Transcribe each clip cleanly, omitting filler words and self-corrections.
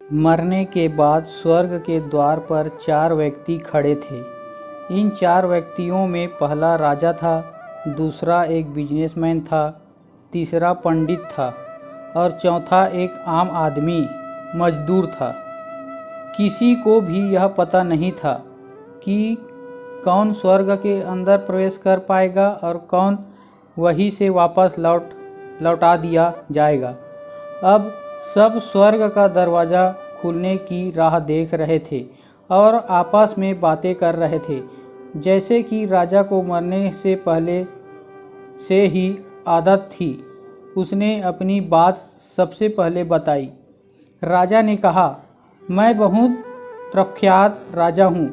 मरने के बाद स्वर्ग के द्वार पर 4 व्यक्ति खड़े थे। इन 4 व्यक्तियों में पहला राजा था, दूसरा एक बिजनेसमैन था, तीसरा पंडित था और चौथा एक आम आदमी मजदूर था। किसी को भी यह पता नहीं था कि कौन स्वर्ग के अंदर प्रवेश कर पाएगा और कौन वहीं से वापस लौटा दिया जाएगा। अब सब स्वर्ग का दरवाज़ा खुलने की राह देख रहे थे और आपस में बातें कर रहे थे, जैसे कि राजा को मरने से पहले से ही आदत थी। उसने अपनी बात सबसे पहले बताई। राजा ने कहा, मैं बहुत प्रख्यात राजा हूँ।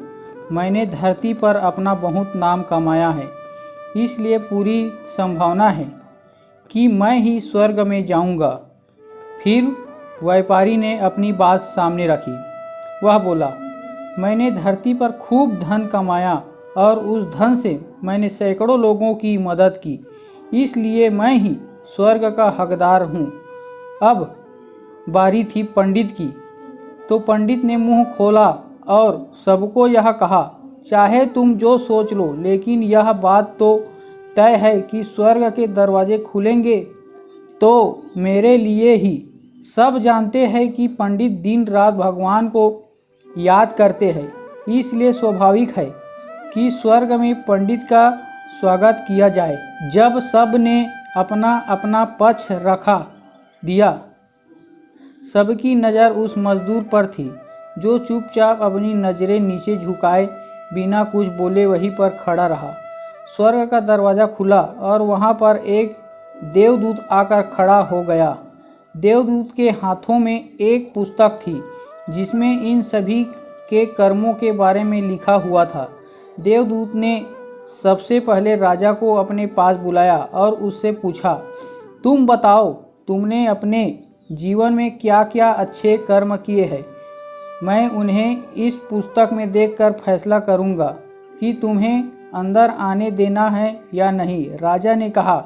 मैंने धरती पर अपना बहुत नाम कमाया है, इसलिए पूरी संभावना है कि मैं ही स्वर्ग में जाऊँगा। फिर व्यापारी ने अपनी बात सामने रखी। वह बोला, मैंने धरती पर खूब धन कमाया और उस धन से मैंने सैकड़ों लोगों की मदद की, इसलिए मैं ही स्वर्ग का हकदार हूँ। अब बारी थी पंडित की, तो पंडित ने मुंह खोला और सबको यह कहा, चाहे तुम जो सोच लो, लेकिन यह बात तो तय है कि स्वर्ग के दरवाजे खुलेंगे तो मेरे लिए ही। सब जानते हैं कि पंडित दिन रात भगवान को याद करते हैं, इसलिए स्वाभाविक है कि स्वर्ग में पंडित का स्वागत किया जाए। जब सब ने अपना अपना पक्ष रखा दिया, सबकी नज़र उस मजदूर पर थी जो चुपचाप अपनी नज़रें नीचे झुकाए बिना कुछ बोले वहीं पर खड़ा रहा। स्वर्ग का दरवाज़ा खुला और वहाँ पर एक देवदूत आकर खड़ा हो गया। देवदूत के हाथों में एक पुस्तक थी जिसमें इन सभी के कर्मों के बारे में लिखा हुआ था। देवदूत ने सबसे पहले राजा को अपने पास बुलाया और उससे पूछा, तुम बताओ, तुमने अपने जीवन में क्या क्या अच्छे कर्म किए हैं। मैं उन्हें इस पुस्तक में देखकर फैसला करूंगा कि तुम्हें अंदर आने देना है या नहीं। राजा ने कहा,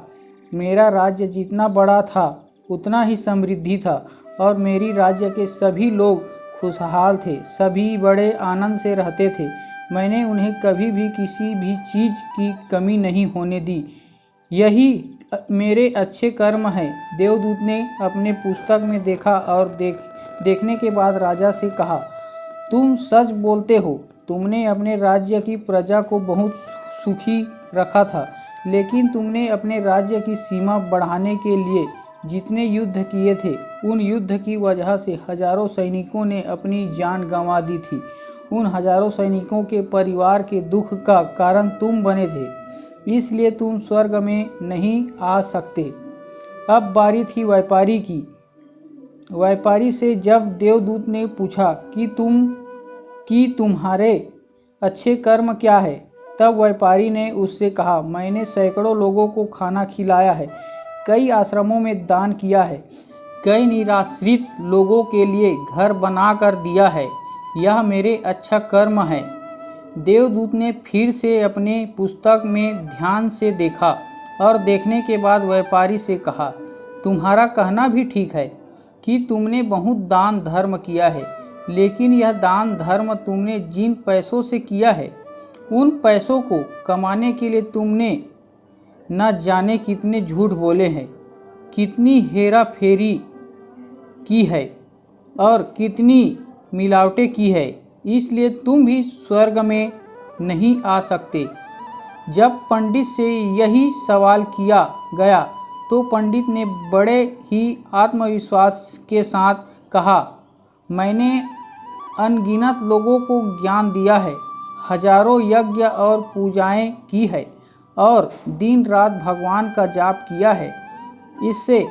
मेरा राज्य जितना बड़ा था उतना ही समृद्धि था और मेरी राज्य के सभी लोग खुशहाल थे, सभी बड़े आनंद से रहते थे। मैंने उन्हें कभी भी किसी भी चीज़ की कमी नहीं होने दी। यही मेरे अच्छे कर्म हैं। देवदूत ने अपने पुस्तक में देखा और देखने के बाद राजा से कहा, तुम सच बोलते हो। तुमने अपने राज्य की प्रजा को बहुत सुखी रखा था, लेकिन तुमने अपने राज्य की सीमा बढ़ाने के लिए जितने युद्ध किए थे, उन युद्ध की वजह से हजारों सैनिकों ने अपनी जान गंवा दी थी। उन हजारों सैनिकों के परिवार के दुख का कारण तुम बने थे, इसलिए तुम स्वर्ग में नहीं आ सकते। अब बारी थी व्यापारी की। व्यापारी से जब देवदूत ने पूछा कि तुम्हारे अच्छे कर्म क्या है, तब व्यापारी ने उससे कहा, मैंने सैकड़ों लोगों को खाना खिलाया है, कई आश्रमों में दान किया है, कई निराश्रित लोगों के लिए घर बनाकर दिया है। यह मेरे अच्छा कर्म है। देवदूत ने फिर से अपने पुस्तक में ध्यान से देखा और देखने के बाद व्यापारी से कहा, तुम्हारा कहना भी ठीक है कि तुमने बहुत दान धर्म किया है, लेकिन यह दान धर्म तुमने जिन पैसों से किया है, उन पैसों को कमाने के लिए तुमने न जाने कितने झूठ बोले हैं, कितनी हेरा फेरी की है और कितनी मिलावटें की है, इसलिए तुम भी स्वर्ग में नहीं आ सकते। जब पंडित से यही सवाल किया गया तो पंडित ने बड़े ही आत्मविश्वास के साथ कहा, मैंने अनगिनत लोगों को ज्ञान दिया है, हजारों यज्ञ और पूजाएं की है और दिन रात भगवान का जाप किया है। इससे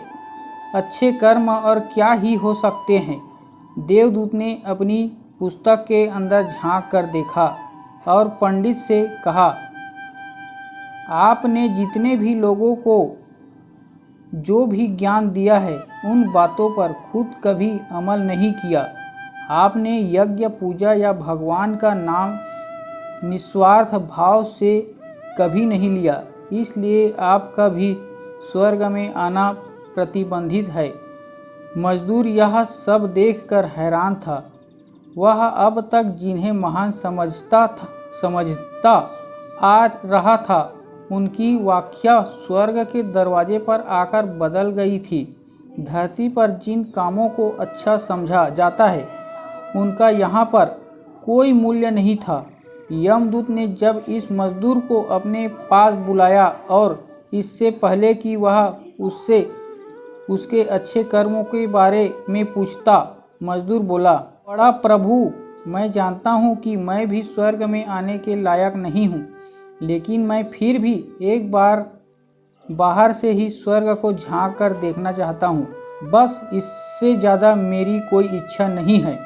अच्छे कर्म और क्या ही हो सकते हैं। देवदूत ने अपनी पुस्तक के अंदर झांक कर देखा और पंडित से कहा, आपने जितने भी लोगों को जो भी ज्ञान दिया है, उन बातों पर खुद कभी अमल नहीं किया। आपने यज्ञ पूजा या भगवान का नाम निस्वार्थ भाव से कभी नहीं लिया, इसलिए आपका भी स्वर्ग में आना प्रतिबंधित है। मजदूर यह सब देखकर हैरान था। वह अब तक जिन्हें महान समझता आ रहा था, उनकी व्याख्या स्वर्ग के दरवाजे पर आकर बदल गई थी। धरती पर जिन कामों को अच्छा समझा जाता है, उनका यहाँ पर कोई मूल्य नहीं था। यमदूत ने जब इस मजदूर को अपने पास बुलाया और इससे पहले कि वह उससे उसके अच्छे कर्मों के बारे में पूछता, मजदूर बोला, बड़ा प्रभु, मैं जानता हूँ कि मैं भी स्वर्ग में आने के लायक नहीं हूँ, लेकिन मैं फिर भी एक बार बाहर से ही स्वर्ग को झांक कर देखना चाहता हूँ। बस इससे ज़्यादा मेरी कोई इच्छा नहीं है,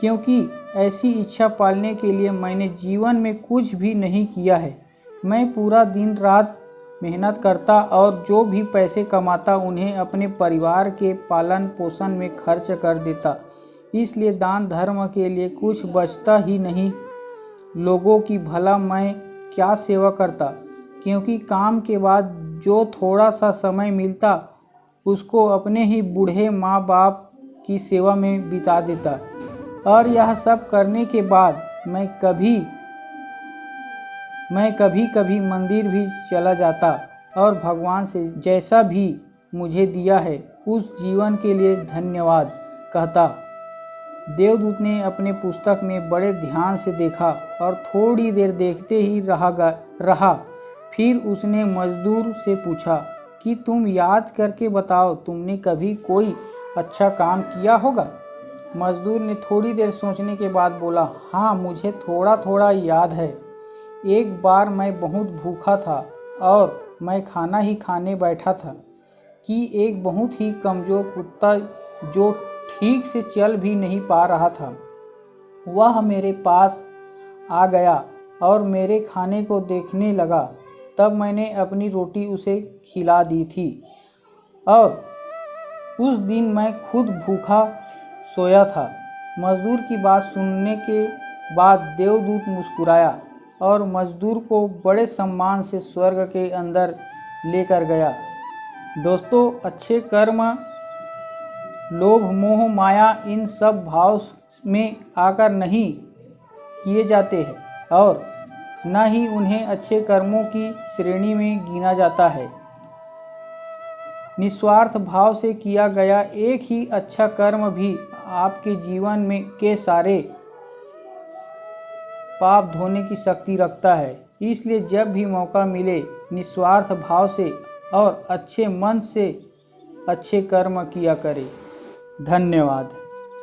क्योंकि ऐसी इच्छा पालने के लिए मैंने जीवन में कुछ भी नहीं किया है। मैं पूरा दिन रात मेहनत करता और जो भी पैसे कमाता उन्हें अपने परिवार के पालन पोषण में खर्च कर देता, इसलिए दान धर्म के लिए कुछ बचता ही नहीं। लोगों की भला मैं क्या सेवा करता, क्योंकि काम के बाद जो थोड़ा सा समय मिलता उसको अपने ही बूढ़े माँ बाप की सेवा में बिता देता। और यह सब करने के बाद मैं कभी कभी मंदिर भी चला जाता और भगवान से जैसा भी मुझे दिया है उस जीवन के लिए धन्यवाद कहता। देवदूत ने अपने पुस्तक में बड़े ध्यान से देखा और थोड़ी देर देखते ही रहा। फिर उसने मजदूर से पूछा कि तुम याद करके बताओ, तुमने कभी कोई अच्छा काम किया होगा? मजदूर ने थोड़ी देर सोचने के बाद बोला, हाँ, मुझे थोड़ा थोड़ा याद है। एक बार मैं बहुत भूखा था और मैं खाना ही खाने बैठा था कि एक बहुत ही कमज़ोर कुत्ता जो ठीक से चल भी नहीं पा रहा था, वह मेरे पास आ गया और मेरे खाने को देखने लगा। तब मैंने अपनी रोटी उसे खिला दी थी और उस दिन मैं खुद भूखा सोया था। मजदूर की बात सुनने के बाद देवदूत मुस्कुराया और मजदूर को बड़े सम्मान से स्वर्ग के अंदर लेकर गया। दोस्तों, अच्छे कर्म लोभ मोह माया इन सब भाव में आकर नहीं किए जाते हैं और न ही उन्हें अच्छे कर्मों की श्रेणी में गिना जाता है। निस्वार्थ भाव से किया गया एक ही अच्छा कर्म भी आपके जीवन में के सारे पाप धोने की शक्ति रखता है। इसलिए जब भी मौका मिले निस्वार्थ भाव से और अच्छे मन से अच्छे कर्म किया करें। धन्यवाद।